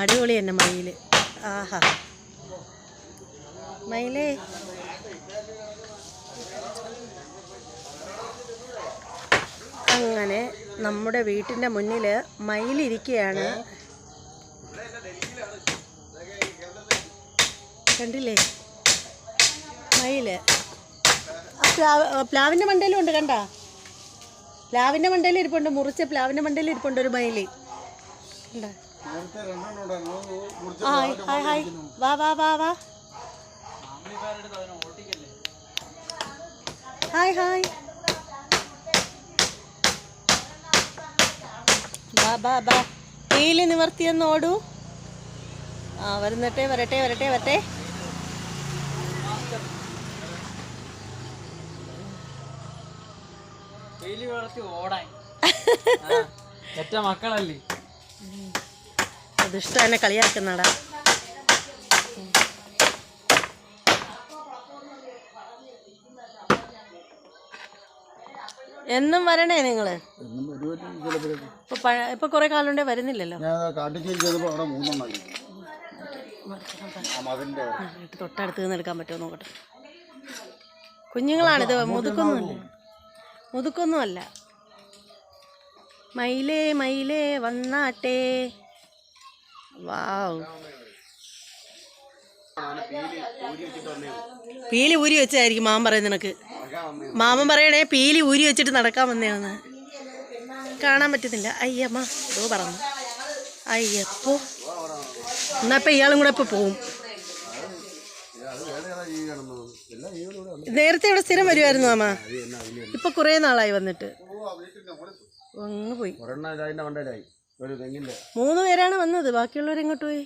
അടിപൊളി തന്നെ മയിൽ. ആഹാ മയിലേ. അങ്ങനെ നമ്മുടെ വീട്ടിൻ്റെ മുന്നിൽ മയിലിരിക്കുകയാണ്. കണ്ടില്ലേ മയില്? പ്ലാവിൻ്റെ മണ്ടയിലും ഉണ്ട്, കണ്ട? പ്ലാവിൻ്റെ മണ്ടയിൽ ഇരിപ്പുണ്ട്, മുറിച്ച പ്ലാവിൻ്റെ മണ്ടയിൽ ഇരിപ്പുണ്ട് ഒരു മയില്. ഹായ് ഹായ് ഹായ്, വാ വാ വാ വാ. ഹായ് ഹായ്, ബാ ബാ ബാ. പീലി നിവർത്തിയൊന്ന് ഓടൂ. ആ വരുന്നട്ടെ, വരട്ടെ വരട്ടെ വരട്ടെ. മക്കളല്ലേ അതിഷ്ടം എന്നെ കളിയാക്കുന്നടാ. എന്നും വരണേ നിങ്ങള്? ഇപ്പൊ കൊറേ കാലം കൊണ്ടേ വരുന്നില്ലല്ലോ. തൊട്ടടുത്ത് നിന്ന് എടുക്കാൻ പറ്റുമോ നോക്കട്ടെ. കുഞ്ഞുങ്ങളാണിത്, മുതുക്കൊന്നുമല്ല. മയിലേ മയിലേ വന്നാട്ടെ. വാവ്, പീലി ഊരി വെച്ചായിരിക്കും മാമൻ പറയുന്നത്. നിനക്ക് മാമൻ പറയണേ പീലി ഊരി വെച്ചിട്ട് നടക്കാൻ വന്നേന്ന്. കാണാൻ പറ്റുന്നില്ല. അയ്യമ്മ ഇതോ പറഞ്ഞു. അയ്യപ്പോ എന്നാ ഇപ്പം ഇയാളും കൂടെ ഇപ്പം പോവും. നേരത്തെ ഇവിടെ സ്ഥിരം വരുമായിരുന്നു മാമ, ഇപ്പൊ കുറേ നാളായി വന്നിട്ട്. അങ്ങ് പോയി. 3 പേരാണ് വന്നത്, ബാക്കിയുള്ളവർ എങ്ങോട്ട് പോയി?